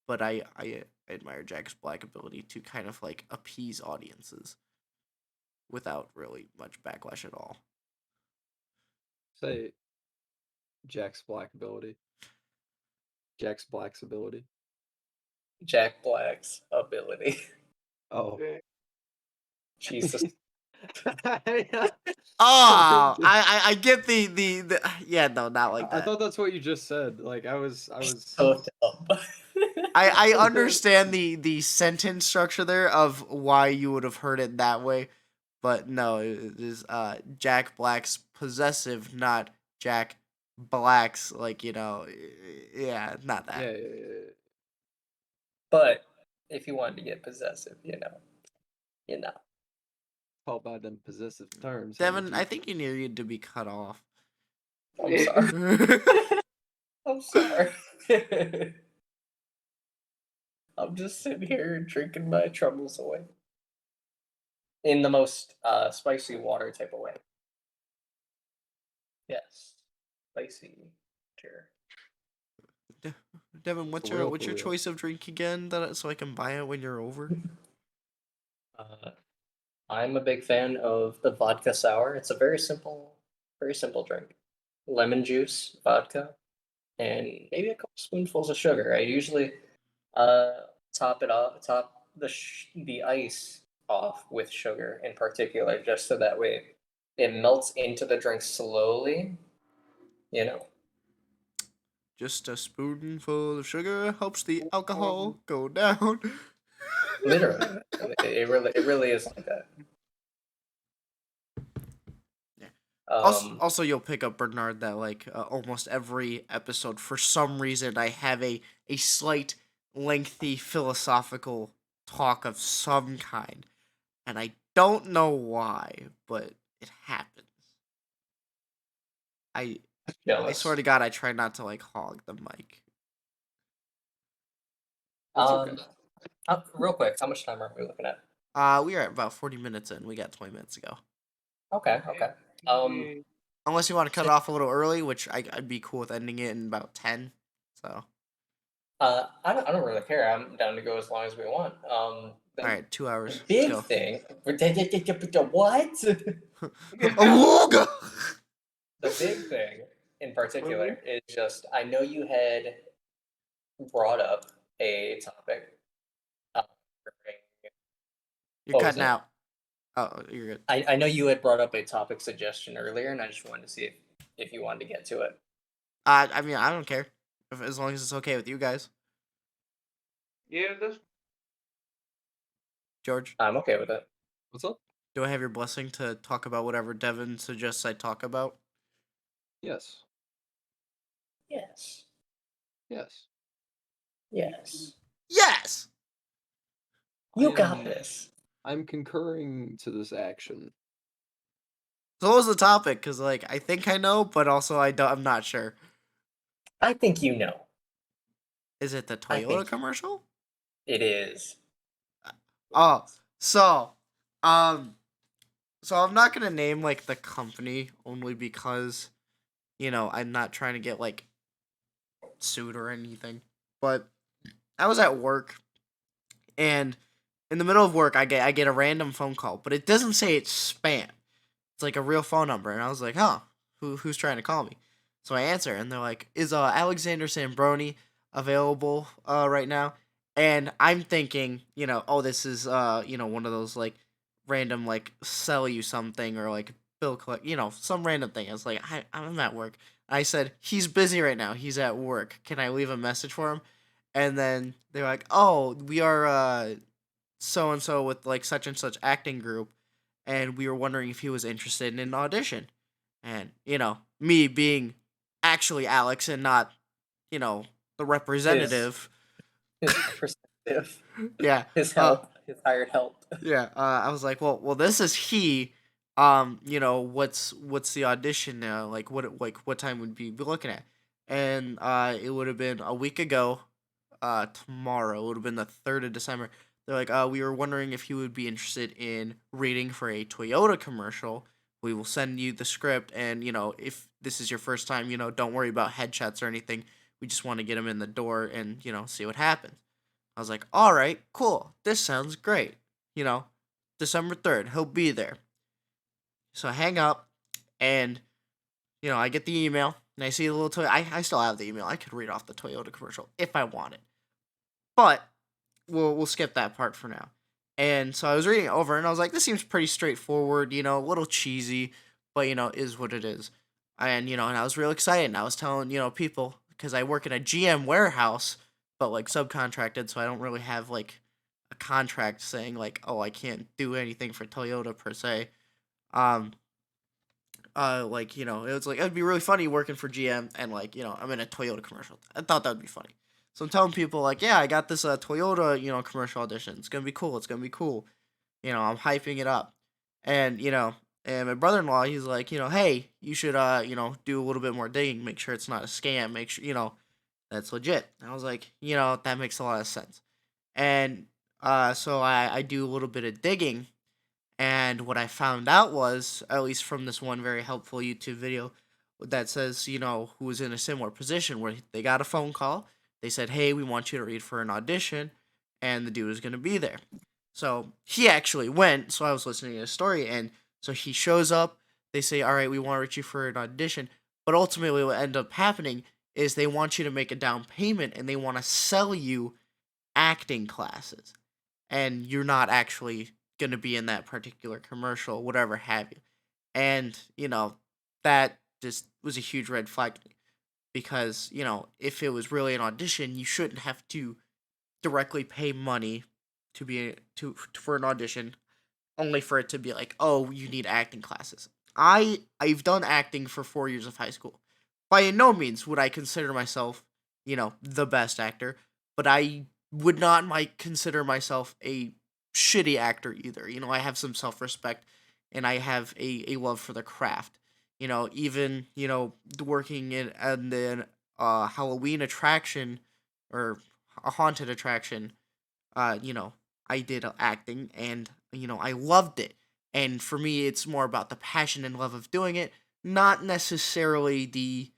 but I admire Jack's Black ability to kind of like appease audiences without really much backlash at all. Say Jack's Black ability. Jack's Black's ability. Jack Black's ability. Oh. Jesus. Oh, I get the yeah, no, not like I that. thought that's what you just said. Like I was So dumb. I understand the sentence structure there of why you would have heard it that way, but no, it is Jack Black's possessive, not Jack Black's like yeah, not that. yeah. But if you wanted to get possessive, you know. Call by them possessive terms. Devin, I think you needed to be cut off. I'm sorry. I'm sorry. I'm just sitting here drinking my troubles away. In the most spicy water type of way. Yes. Spicy. Sure. Devin, what's your choice of drink again so I can buy it when you're over? I'm a big fan of the vodka sour. It's a very simple drink. Lemon juice, vodka, and maybe a couple spoonfuls of sugar. I usually top it off, top the ice off with sugar in particular, just so that way it melts into the drink slowly. You know, Just a spoonful of sugar helps the alcohol go down. literally, it really is like that. Yeah. Um, Also, you'll pick up, Bernard, that like almost every episode, for some reason, I have a slight, lengthy philosophical talk of some kind, and I don't know why, but it happens. I I jealous. swear to God, I try not to like hog the mic. That's okay. Real quick, how much time are we looking at? We are at about 40 minutes in. We got 20 minutes to go. Okay, okay. Yeah. Unless you want to cut it off a little early, which I'd be cool with ending it in about 10. So, I don't really care. I'm down to go as long as we want. all right, 2 hours. Let's Big go. thing. What? Awooga! The big thing in particular is just I know you had brought up a topic. You're What was cutting it? out. Oh, you're good. I know you had brought up a topic suggestion earlier, and I just wanted to see if you wanted to get to it. I mean, I don't care as long as it's okay with you guys. Yeah, that's George, I'm okay with it. What's up? do I have your blessing to talk about whatever Devin suggests I talk about? Yes. Yes. Yes. Yes. Yes. You I got am- this. I'm concurring to this action. So what was the topic? Cause like I think I know, but also I don't. I'm not sure. I think you know. Is it the I Toyota think- commercial? It is. Oh, so, so I'm not gonna name like the company only because, I'm not trying to get like sued or anything. But I was at work, and in the middle of work, I get a random phone call, but it doesn't say it's spam. It's like a real phone number, and I was like, huh, who's trying to call me? So I answer, and they're like, is Alexander Sambroni available right now? And I'm thinking, oh, this is one of those like random like sell you something or like bill collect, some random thing. I was like, I'm at work. I said he's busy right now. He's at work. Can I leave a message for him? And then they're like, oh, we are so and so with like such and such acting group, and we were wondering if he was interested in an audition. And me being actually Alex and not the representative. His representative. Yeah. His help. His hired help. Yeah. I was like, well, this is he. What's the audition now? Like, what time would we be looking at? And it would have been a week ago. Tomorrow it would have been the 3rd of December. They're like, we were wondering if you would be interested in reading for a Toyota commercial. We will send you the script, and if this is your first time, don't worry about headshots or anything. We just want to get him in the door and see what happens. I was like, all right, cool. This sounds great. December 3rd, he'll be there. So I hang up, and I get the email, and I see the little Toyota. I still have the email. I could read off the Toyota commercial if I wanted, but we'll skip that part for now. And so I was reading it over, and I was like, this seems pretty straightforward, a little cheesy, but is what it is. And and I was real excited, and I was telling people, because I work in a GM warehouse, but like subcontracted, so I don't really have like a contract saying like, oh, I can't do anything for Toyota per se. Like it was like it'd be really funny working for GM, and like I'm in a Toyota commercial. I thought that would be funny. So I'm telling people like, yeah, I got this Toyota commercial audition. It's gonna be cool. It's gonna be cool. I'm hyping it up, and and my brother-in-law, he's like, hey, you should do a little bit more digging, make sure it's not a scam, make sure that's legit. And I was like, that makes a lot of sense. And so I do a little bit of digging, and what I found out was, at least from this one very helpful YouTube video that says, who was in a similar position where they got a phone call. They said, hey, we want you to read for an audition, and the dude was going to be there. So he actually went, so I was listening to his story, and so he shows up. They say, all right, we want to reach you for an audition. But ultimately what ended up happening is they want you to make a down payment, and they want to sell you acting classes, and you're not actually going to be in that particular commercial, whatever have you. And, that just was a huge red flag to me because, if it was really an audition, you shouldn't have to directly pay money to be to for an audition only for it to be like, "Oh, you need acting classes." I've done acting for 4 years of high school. By no means would I consider myself, the best actor, but I would not might consider myself a shitty actor either. I have some self-respect and I have a love for the craft. Even, working in the Halloween attraction or a haunted attraction, I did acting and, I loved it. And for me, it's more about the passion and love of doing it, not necessarily the,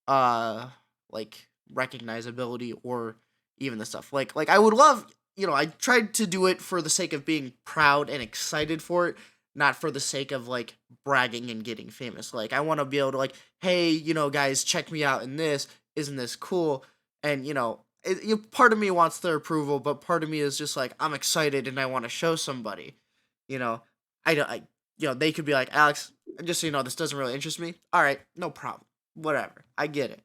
uh, like, recognizability or even the stuff. Like I would love, I tried to do it for the sake of being proud and excited for it, not for the sake of, like, bragging and getting famous. Like, I want to be able to, like, hey, guys, check me out in this. Isn't this cool? And, part of me wants their approval, but part of me is just like, I'm excited and I want to show somebody. You know, I don't, I, they could be like, Alex, just so you know, this doesn't really interest me. All right, no problem, whatever, I get it.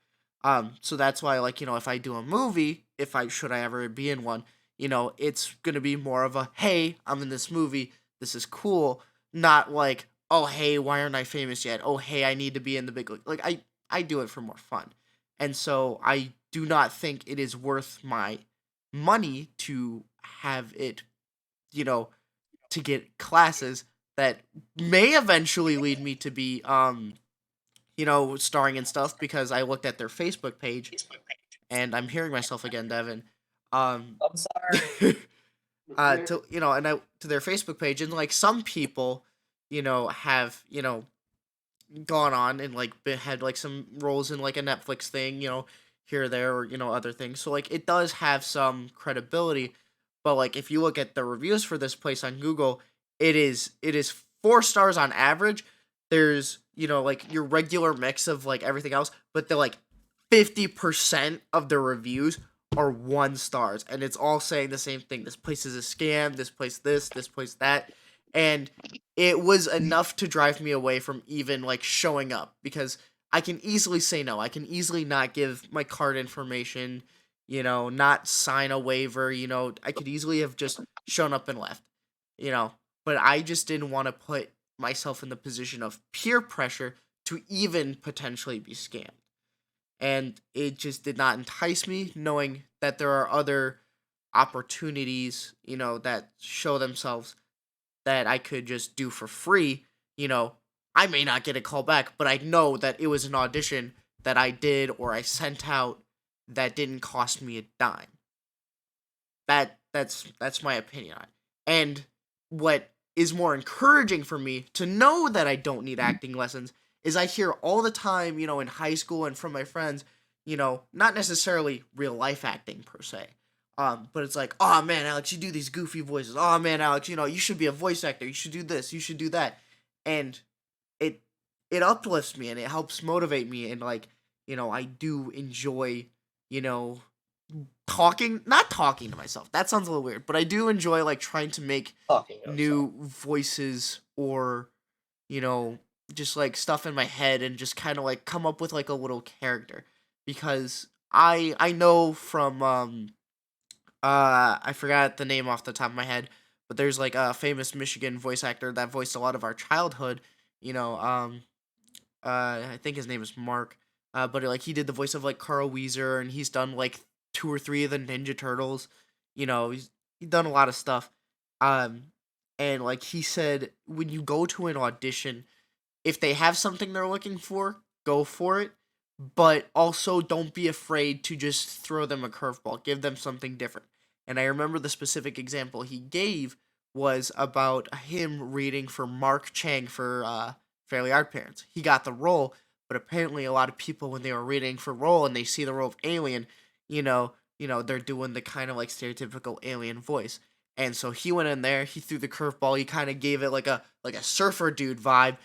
So that's why, like, if I do a movie, if I should I ever be in one, it's gonna be more of a, hey, I'm in this movie, this is cool, not like, oh, hey, why aren't I famous yet? Oh, hey, I need to be in the big league. Like, I do it for more fun. And so I do not think it is worth my money to have it, you know, to get classes that may eventually lead me to be, starring in stuff because I looked at their Facebook page and I'm hearing myself again, Devin. Um, I'm sorry. to and I to their Facebook page, and like some people, have gone on and like had like some roles in like a Netflix thing, here or there, or other things. So like it does have some credibility, but like if you look at the reviews for this place on Google, it is 4 stars on average. There's like your regular mix of like everything else, but they're like 50% of the reviews are 1 stars, and it's all saying the same thing. This place is a scam. This place that, and it was enough to drive me away from even like showing up because I can easily say no. I can easily not give my card information, not sign a waiver, I could easily have just shown up and left, you know, but I just didn't want to put myself in the position of peer pressure to even potentially be scammed. And it just did not entice me knowing that there are other opportunities, that show themselves that I could just do for free, I may not get a call back, but I know that it was an audition that I did or I sent out that didn't cost me a dime. That's my opinion on it. And what is more encouraging for me to know that I don't need acting lessons is I hear all the time, in high school and from my friends, not necessarily real life acting per se. But it's like, oh man, Alex, you do these goofy voices. Oh man, Alex, you should be a voice actor. You should do this. You should do that. And it it uplifts me and it helps motivate me. And like, I do enjoy, you know, not talking to myself. That sounds a little weird, but I do enjoy like trying to make Talking to himself. new voices or, you know, just like stuff in my head and just kind of like come up with like a little character because I know from I forgot the name off the top of my head, but there's like a famous Michigan voice actor that voiced a lot of our childhood. You know, I think his name is Mark. But like he did the voice of like Carl Weezer, and he's done like 2 or 3 of the Ninja Turtles. He's done a lot of stuff. Um, and like he said, when you go to an audition, if they have something they're looking for, go for it. But also don't be afraid to just throw them a curveball. Give them something different. And I remember the specific example he gave was about him reading for Mark Chang for Fairly Odd Parents. He got the role, but apparently a lot of people when they were reading for role and they see the role of Alien, they're doing the kind of like stereotypical alien voice. And so he went in there, he threw the curveball, he kind of gave it like a surfer dude vibe,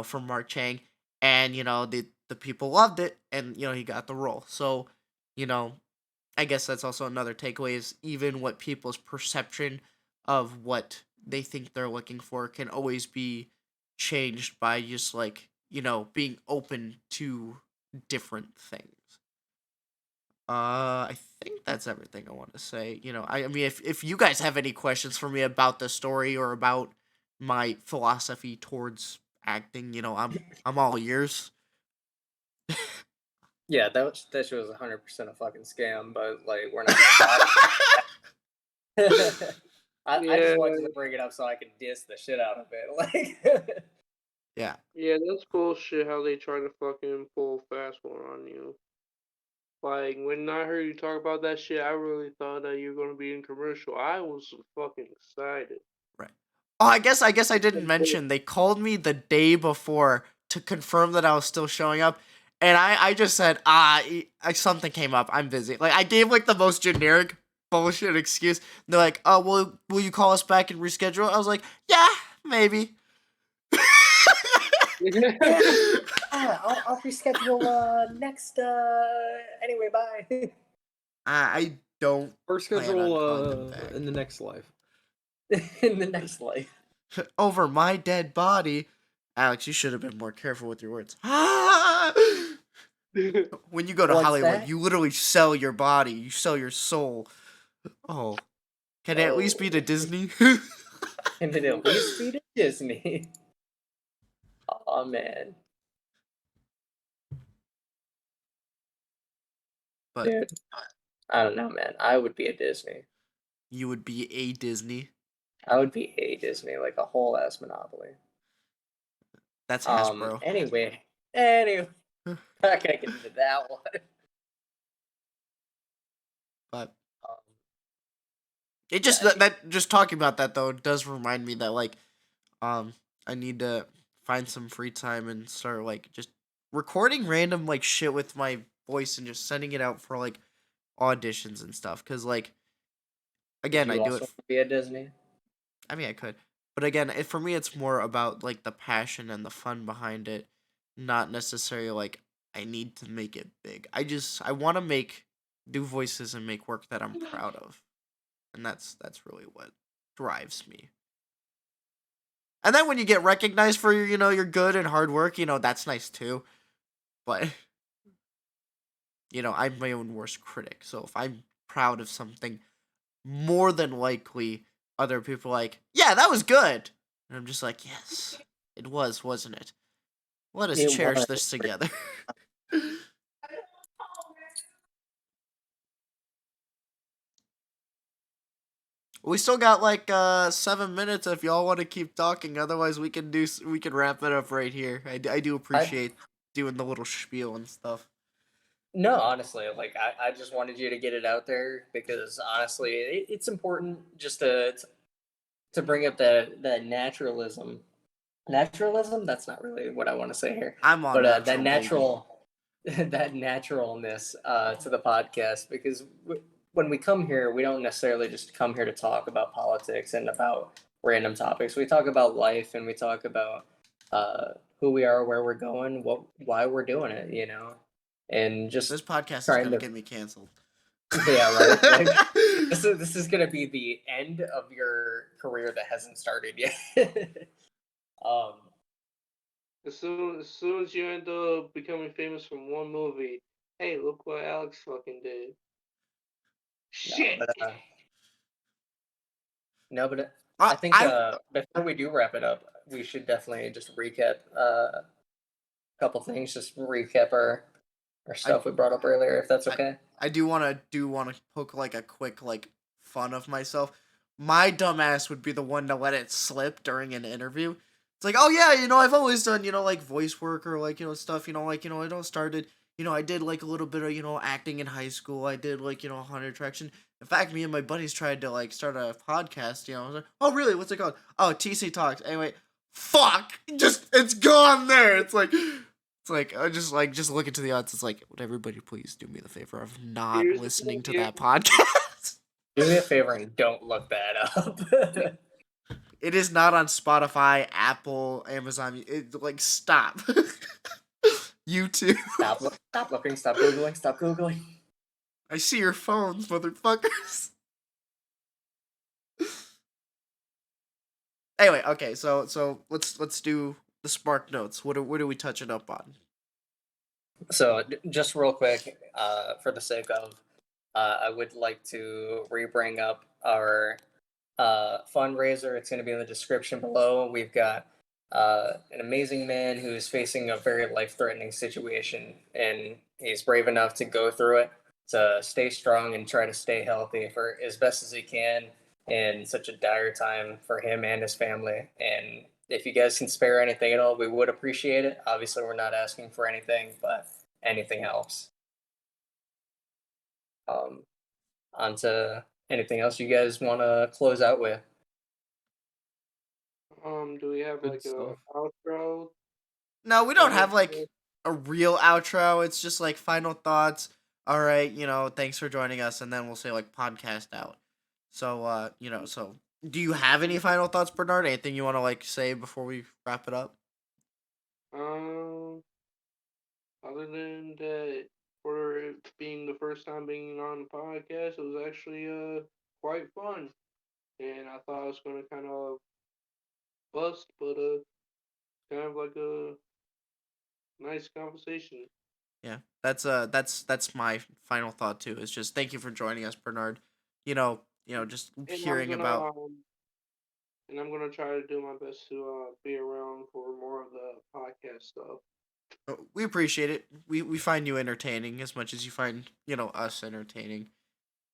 from Mark Chang, and the people loved it, and he got the role. So, you know, I guess that's also another takeaway is even what people's perception of what they think they're looking for can always be changed by just like, being open to different things. I think that's everything I want to say. I mean, if you guys have any questions for me about the story or about my philosophy towards acting, I'm all ears. Yeah, that shit was 100% a fucking scam, but like we're not gonna talk. I just Yeah, wanted to bring it up so I could diss the shit out of it. Like, Yeah. yeah, that's bullshit how they try to fucking pull a fast one on you. Like, when I heard you talk about that shit, I really thought that you were gonna be in commercial. I was fucking excited. Right. Oh, I guess I didn't mention they called me the day before to confirm that I was still showing up, and I just said something came up. I'm busy. Like I gave like the most generic bullshit excuse. They're like, oh, will you call us back and reschedule? I was like, yeah, maybe. I'll reschedule next. Anyway, bye. I don't Or plan on calling them schedule back. in the next life. In the next life. Over my dead body. Alex, you should have been more careful with your words. When you go to What's Hollywood, that? you literally sell your body. You sell your soul. Oh. Can it at least be to Disney? And it at least be to Disney. Oh man, But dude, I don't know, man. I would be a Disney. you would be a Disney. I would be a Disney, like a whole ass monopoly. That's Hasbro. Anyway, not gonna get into that one. But Um, it just Yeah. that just talking about that though does remind me that like I need to find some free time and start like just recording random like shit with my voice and just sending it out for like auditions and stuff cuz like again would I you do also it be a Disney? I mean I could. But again, for me it's more about like the passion and the fun behind it, not necessarily like I need to make it big. I want to do voices and make work that I'm proud of. And that's really what drives me. And then when you get recognized for your, your good and hard work, that's nice too. But I'm my own worst critic. So if I'm proud of something, more than likely other people are like, yeah, that was good. And I'm just like, yes, it was, wasn't it? Let us It cherish was. this together. We still got like 7 minutes if y'all want to keep talking. Otherwise, we can wrap it up right here. I do appreciate doing the little spiel and stuff. No, honestly, like I just wanted you to get it out there because honestly, it's important just to bring up that naturalism. Naturalism? That's not really what I want to say here. I'm on But natural, that baby. natural, that naturalness to the podcast because when we come here, we don't necessarily just come here to talk about politics and about random topics. We talk about life and we talk about who we are, where we're going, why we're doing it, and just This podcast is trying gonna to get me canceled. yeah, right. Like, this is gonna be the end of your career that hasn't started yet. um, As soon as you end up becoming famous from one movie, hey, look what Alex fucking did. no, Shit. but no, but I, I think I before we do wrap it up, we should definitely just recap a couple things. Just recap our stuff we brought up earlier, if that's okay. I do want to poke like a quick like fun of myself. My dumbass would be the one to let it slip during an interview. It's like, oh yeah, I've always done, like voice work or like, stuff, like, it all started, I did like a little bit of, acting in high school. I did like, Haunted Attraction. In fact, me and my buddies tried to like start a podcast, I was like, oh really? What's it called? Oh, TC Talks. Anyway, fuck! It's gone there. It's like I just look into the odds. It's like, would everybody please do me the favor of not Here's the listening to thing, that podcast? Do me a favor and don't look that up. It is not on Spotify, Apple, Amazon. Like stop. YouTube. Stop looking. Stop googling. Stop googling. I see your phones, motherfuckers. Anyway, okay, so let's do the spark notes. What are we touching up on? So just real quick, for the sake of, I would like to re-bring up our fundraiser. It's going to be in the description below. We've got an amazing man who's facing a very life-threatening situation, and he's brave enough to go through it, to stay strong and try to stay healthy for as best as he can in such a dire time for him and his family. And if you guys can spare anything at all, we would appreciate it. Obviously, we're not asking for anything, but anything helps. On to anything else you guys want to close out with. Do we have Good like stuff. a outro? No, we don't have like a real outro. It's just like final thoughts. All right, thanks for joining us, and then we'll say like podcast out. So, so do you have any final thoughts, Bernard? Anything you want to like say before we wrap it up? Um, other than that, for it being the first time being on the podcast, it was actually quite fun, and I thought I was gonna kind of bust, but kind of like a nice conversation. Yeah, that's my final thought too. Is just thank you for joining us, Bernard. Just And hearing about. I'm gonna try to do my best to be around for more of the podcast stuff. We appreciate it. We find you entertaining as much as you find us entertaining,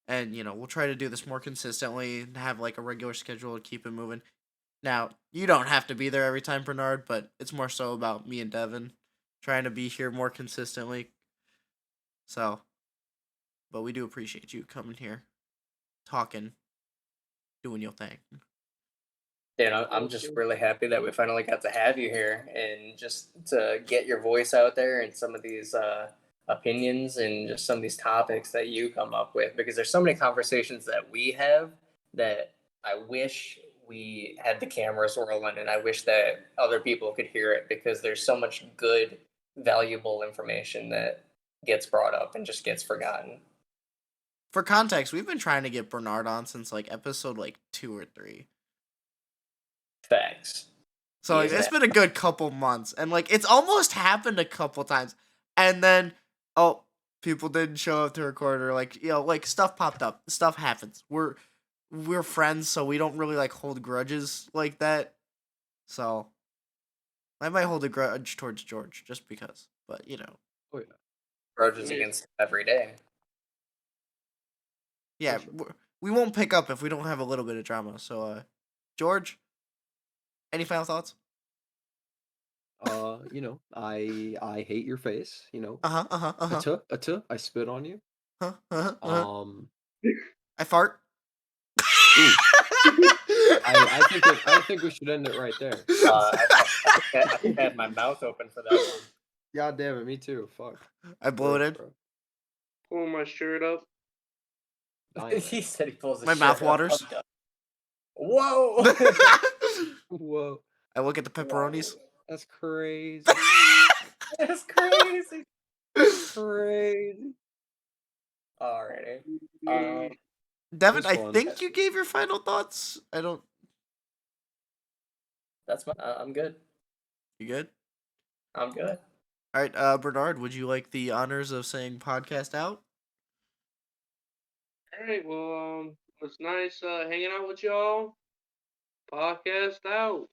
and we'll try to do this more consistently and have like a regular schedule to keep it moving. Now you don't have to be there every time, Bernard, but it's more so about me and Devin trying to be here more consistently. So, but we do appreciate you coming here, talking, doing your thing. Dan, I'm just really happy that we finally got to have you here and just to get your voice out there and some of these opinions and just some of these topics that you come up with, because there's so many conversations that we have that I wish we had the cameras rolling, and I wish that other people could hear it, because there's so much good, valuable information that gets brought up and just gets forgotten. For context, we've been trying to get Bernard on since like episode like 2 or 3. Facts. So like, it's been a good couple months, and like it's almost happened a couple times, and then people didn't show up to record, or like like stuff popped up. Stuff happens. We're friends, so we don't really like hold grudges like that. So I might hold a grudge towards George just because, but Oh yeah. Grudges against every day. yeah, sure. we won't pick up if we don't have a little bit of drama. So, George, any final thoughts? I hate your face. I spit on you. Um, I fart. ooh, I think we should end it right there. I think I had my mouth open for that one. God damn it, me too. Fuck. I bloated. Bro. Pulling my shirt up. He said he pulls his My shirt mouth up. waters. Whoa! Whoa, I look at the pepperonis. that's crazy. That's crazy. Crazy. Alrighty. Devin, was I fun. think you gave your final thoughts. I don't. That's my. I'm good. You good? I'm good. All right, Bernard, would you like the honors of saying podcast out? All right, well, it's nice hanging out with y'all. Podcast out.